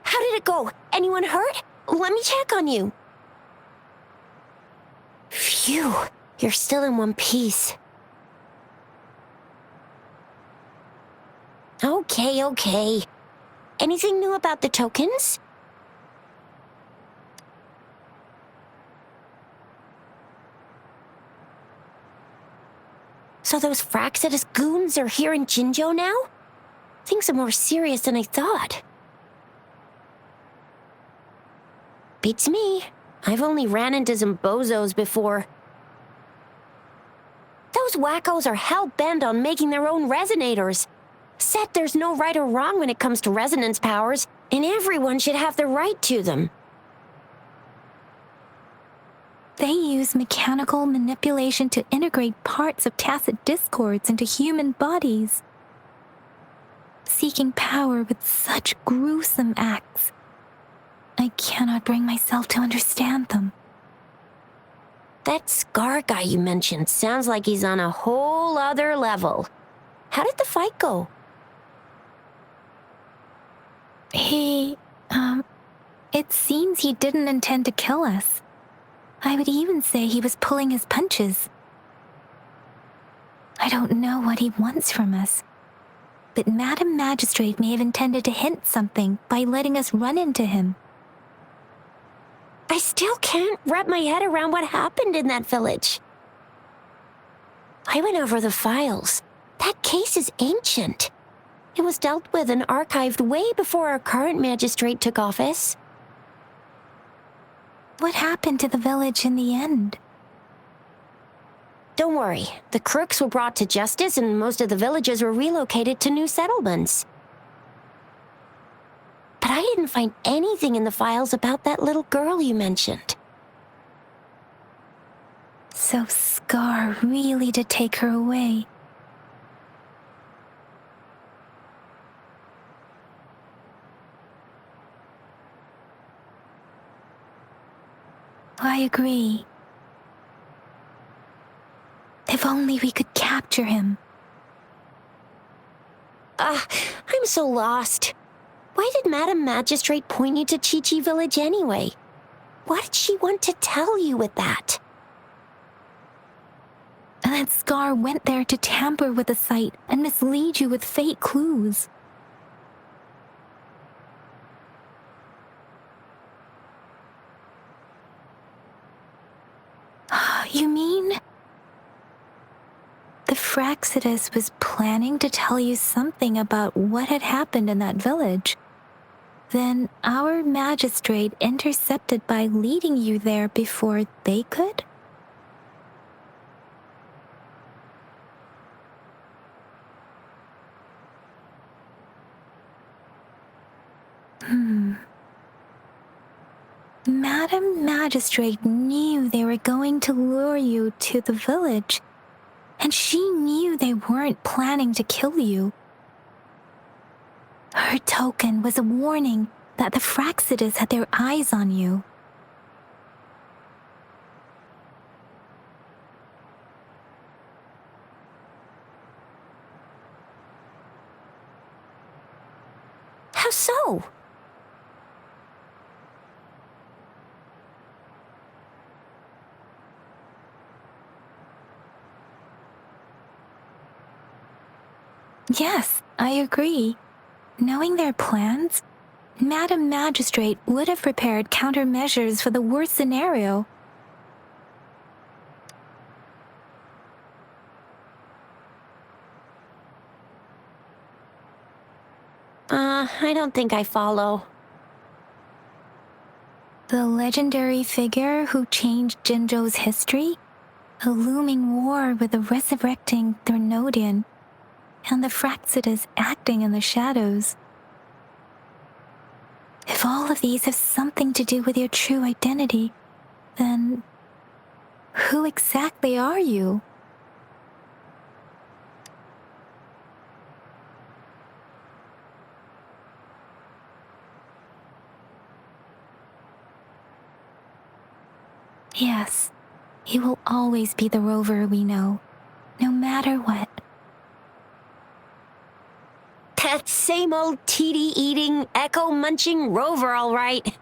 How did it go? Anyone hurt? Let me check on you. Phew, you're still in one piece. Okay. Anything new about the tokens? So those Fraxidus goons are here in Jinzhou now? Things are more serious than I thought. Beats me. I've only ran into some bozos before. Those wackos are hell-bent on making their own resonators. Said there's no right or wrong when it comes to resonance powers, and everyone should have the right to them. They use mechanical manipulation to integrate parts of tacit discords into human bodies. Seeking power with such gruesome acts. I cannot bring myself to understand them. That Scar guy you mentioned sounds like he's on a whole other level. How did the fight go? It seems he didn't intend to kill us. I would even say he was pulling his punches. I don't know what he wants from us, but Madam Magistrate may have intended to hint something by letting us run into him. I still can't wrap my head around what happened in that village. I went over the files. That case is ancient. It was dealt with and archived way before our current magistrate took office. What happened to the village in the end? Don't worry. The crooks were brought to justice and most of the villagers were relocated to new settlements. But I didn't find anything in the files about that little girl you mentioned. So Scar really did take her away. I agree. If only we could capture him. I'm so lost. Why did Madam Magistrate point you to Chi-Chi Village anyway? What did she want to tell you with that? That Scar went there to tamper with the site and mislead you with fake clues. You mean... the Fraxidus was planning to tell you something about what had happened in that village. Then our magistrate intercepted by leading you there before they could? Madam Magistrate knew they were going to lure you to the village, and she knew they weren't planning to kill you. Her token was a warning that the Fraxidus had their eyes on you. How so? Yes, I agree. Knowing their plans, Madam Magistrate would have prepared countermeasures for the worst scenario. I don't think I follow. The legendary figure who changed Jinzhou's history? A looming war with the resurrecting Thernodian, and the Fraxidus acting in the shadows. If all of these have something to do with your true identity, then who exactly are you? Yes, he will always be the rover we know, no matter what. That same old TD-eating, echo-munching rover, all right.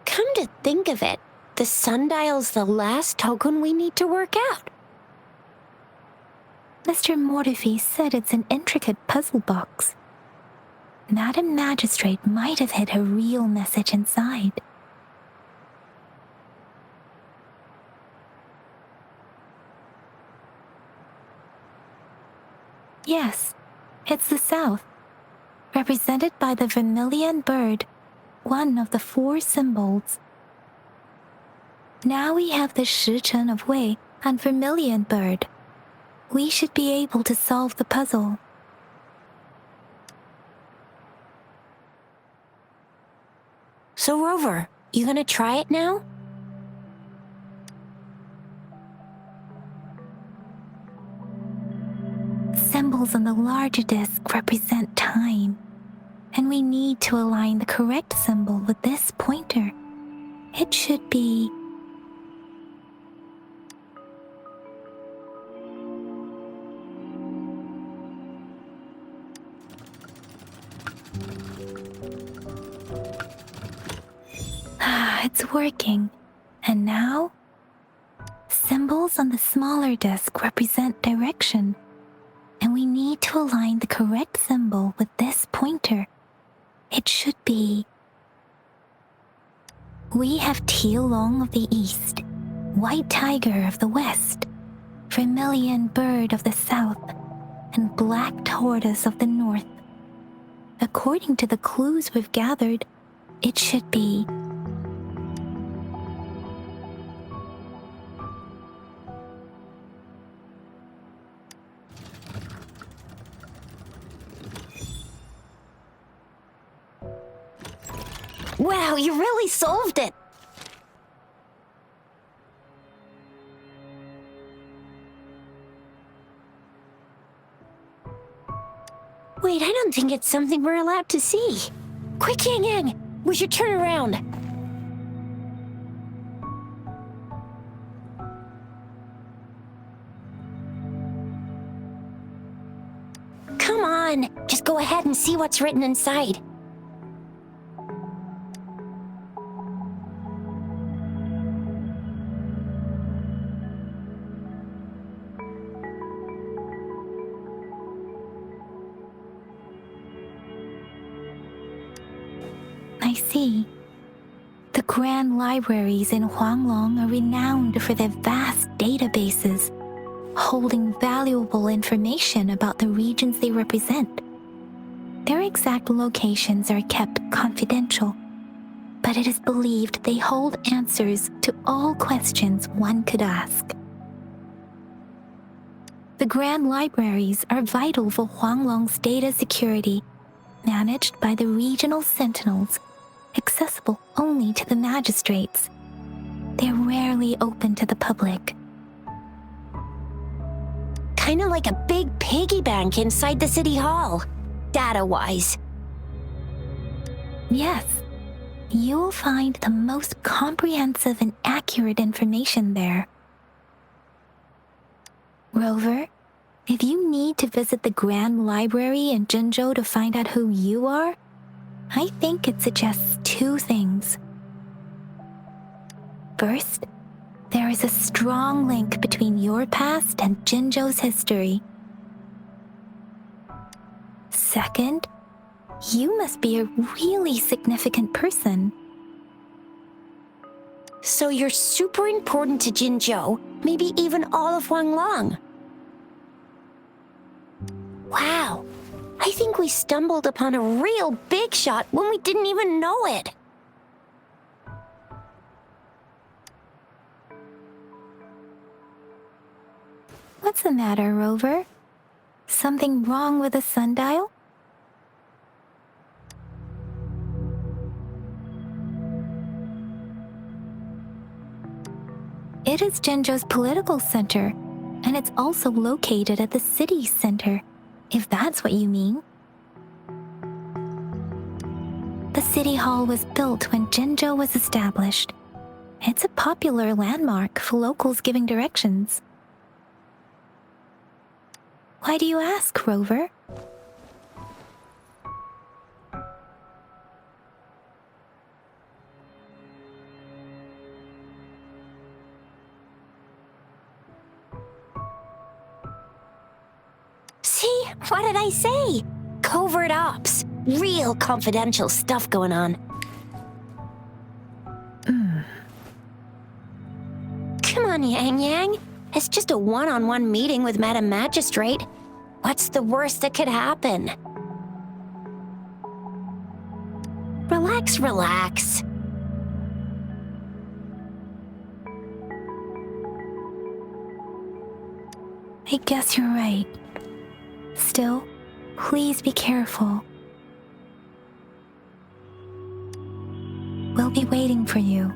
Come to think of it, the sundial's the last token we need to work out. Mr. Mortefi said it's an intricate puzzle box. Madam Magistrate might have hid a real message inside. Yes, it's the South, represented by the vermilion bird, one of the 4 symbols. Now we have the Shichen of Wei and vermilion bird. We should be able to solve the puzzle. So, Rover, you gonna try it now? Symbols on the larger disc represent time, and we need to align the correct symbol with this pointer. It should be... it's working. And now? Symbols on the smaller disc represent direction, and we need to align the correct symbol with this pointer. It should be... We have Tealong of the East, White Tiger of the West, Vermilion Bird of the South, and Black Tortoise of the North. According to the clues we've gathered, it should be... Wow, you really solved it! Wait, I don't think it's something we're allowed to see. Quick, Yang Yang! We should turn around. Come on, just go ahead and see what's written inside. I see. The grand libraries in Huanglong are renowned for their vast databases, holding valuable information about the regions they represent. Their exact locations are kept confidential, but it is believed they hold answers to all questions one could ask. The grand libraries are vital for Huanglong's data security, managed by the regional sentinels, accessible only to the magistrates. They're rarely open to the public. Kinda like a big piggy bank inside the city hall, data-wise. Yes, you'll find the most comprehensive and accurate information there. Rover, if you need to visit the Grand Library in Jinzhou to find out who you are, I think it suggests 2 things. First, there is a strong link between your past and Jinzhou's history. Second, you must be a really significant person. So you're super important to Jinzhou, maybe even all of Huanglong. Wow, I think we stumbled upon a real big shot when we didn't even know it. What's the matter, Rover? Something wrong with the sundial? It is Jinzhou's political center, and it's also located at the city's center, if that's what you mean. The The city hall was built when Jinzhou was established. It's a popular landmark for locals giving directions. Why do you ask, Rover? See? What did I say? Covert ops. Real confidential stuff going on. Come on, Yang Yang. It's just a one-on-one meeting with Madam Magistrate. What's the worst that could happen? Relax, relax. I guess you're right. Still, please be careful. We'll be waiting for you.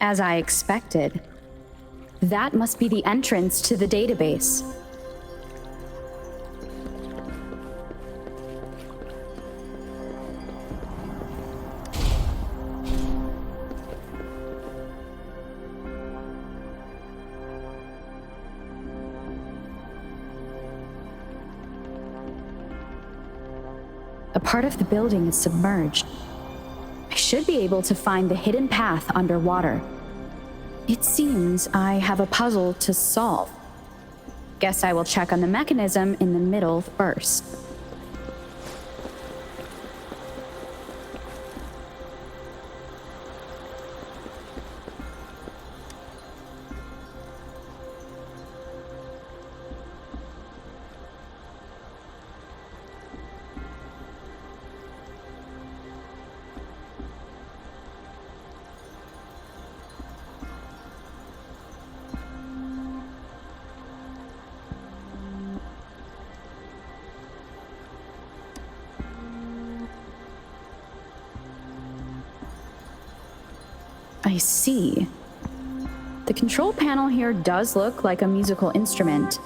As I expected. That must be the entrance to the database. A part of the building is submerged. I should be able to find the hidden path underwater. It seems I have a puzzle to solve. Guess I will check on the mechanism in the middle first. I see. The control panel here does look like a musical instrument,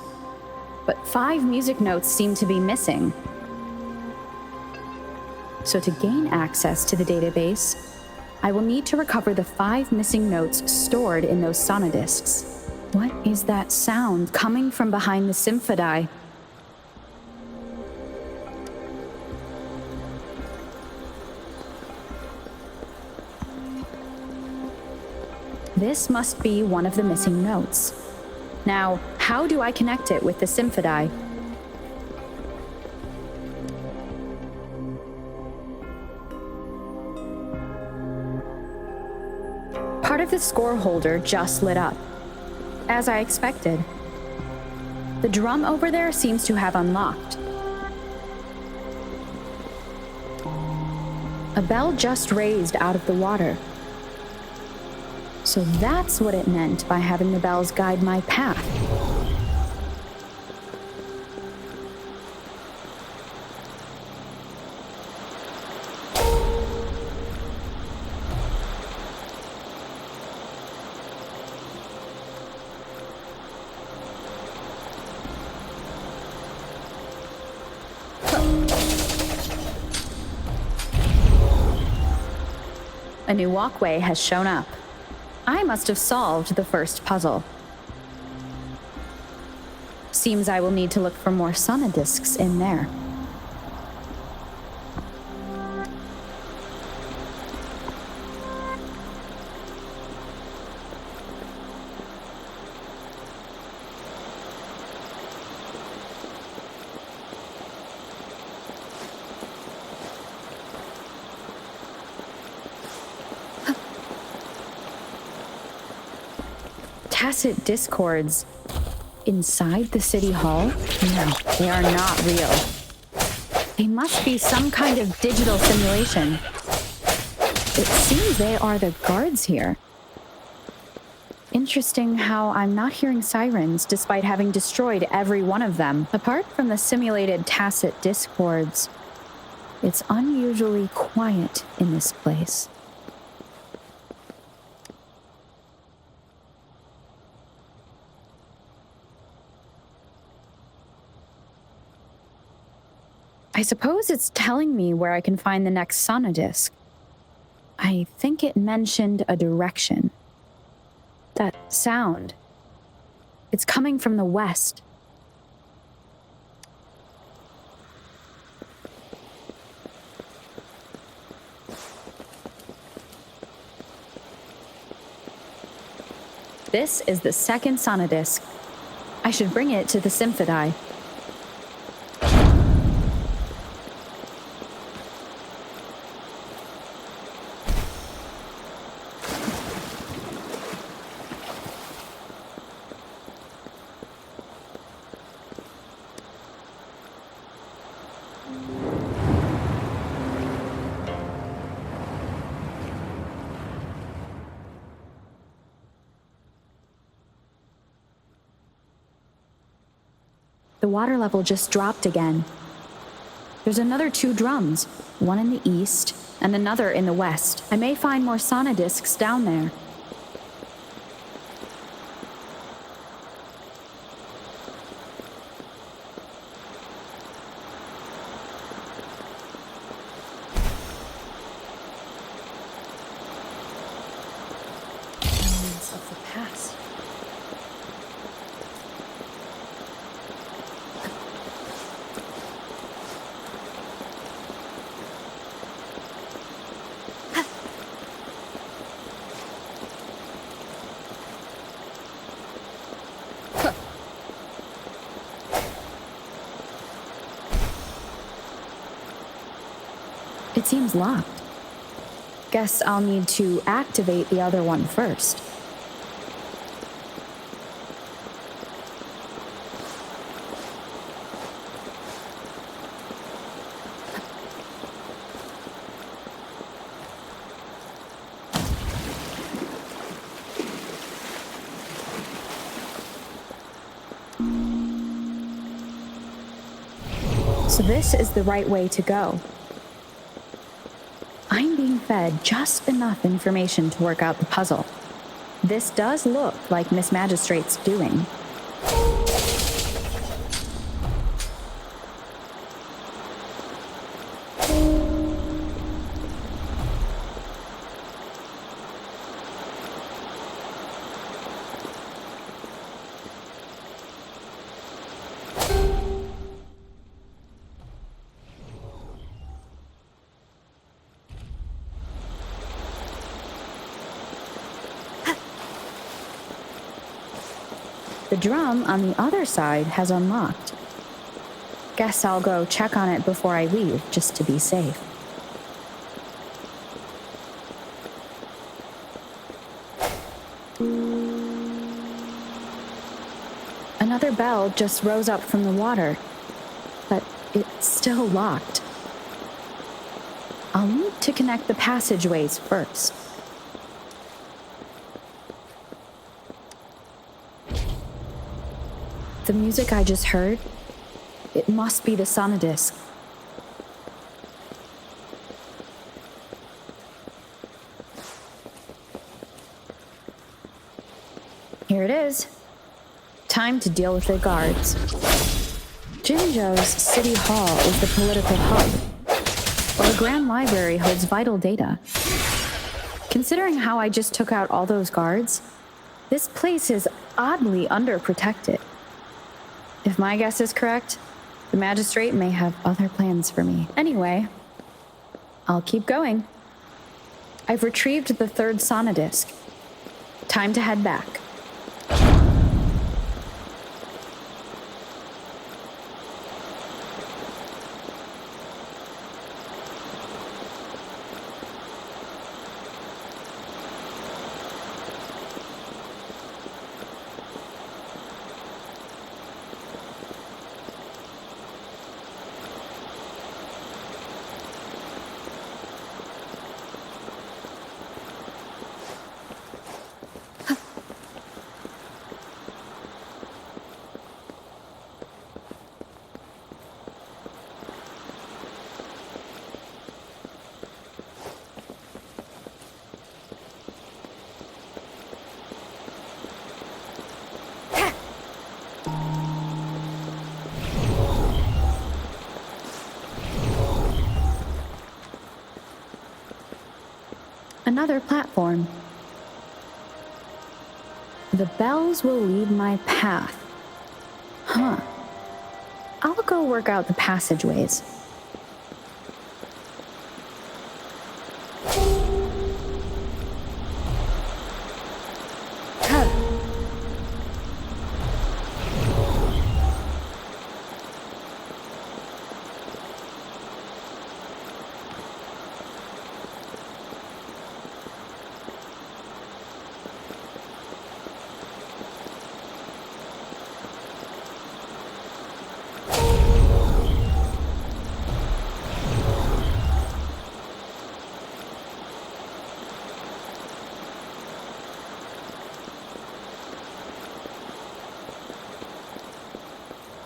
but 5 music notes seem to be missing. So to gain access to the database, I will need to recover the 5 missing notes stored in those sonodiscs. What is that sound coming from behind the symphodi? This must be one of the missing notes. Now, how do I connect it with the symphodi? Part of the score holder just lit up, as I expected. The drum over there seems to have unlocked. A bell just raised out of the water. So that's what it meant by having the bells guide my path. A new walkway has shown up. I must have solved the first puzzle. Seems I will need to look for more sonodiscs in there. Tacit discords inside the city hall? No, they are not real. They must be some kind of digital simulation. It seems they are the guards here. Interesting how I'm not hearing sirens despite having destroyed every one of them. Apart from the simulated tacit discords, it's unusually quiet in this place. I suppose it's telling me where I can find the next sonodisc. I think it mentioned a direction. That sound. It's coming from the west. This is the second sonodisc. I should bring it to the symphodi. The water level just dropped again. There's another 2 drums, one in the east and another in the west. I may find more sonodiscs down there. Remnants of the past. It seems locked. Guess I'll need to activate the other one first. So this is the right way to go. I'm being fed just enough information to work out the puzzle. This does look like Miss Magistrate's doing. The drum on the other side has unlocked. Guess I'll go check on it before I leave, just to be safe. Another bell just rose up from the water, but it's still locked. I'll need to connect the passageways first. The music I just heard, it must be the sonodisc. Here it is. Time to deal with the guards. Jinzhou's City Hall is the political hub, while the Grand Library holds vital data. Considering how I just took out all those guards, this place is oddly underprotected. If my guess is correct, the magistrate may have other plans for me. Anyway, I'll keep going. I've retrieved the third sonodisc. Time to head back. Another platform. The bells will lead my path. Huh. I'll go work out the passageways.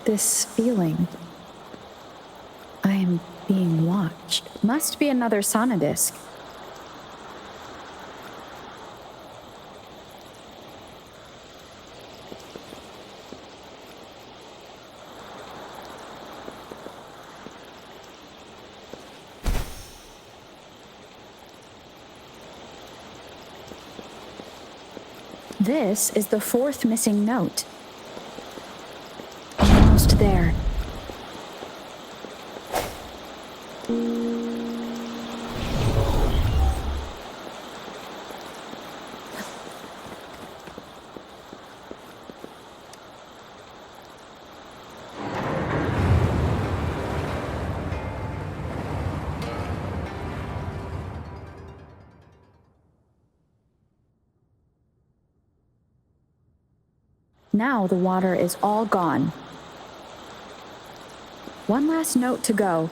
This feeling. I am being watched. Must be another sonodisc. This is the fourth missing note. Almost there. Now the water is all gone. One last note to go.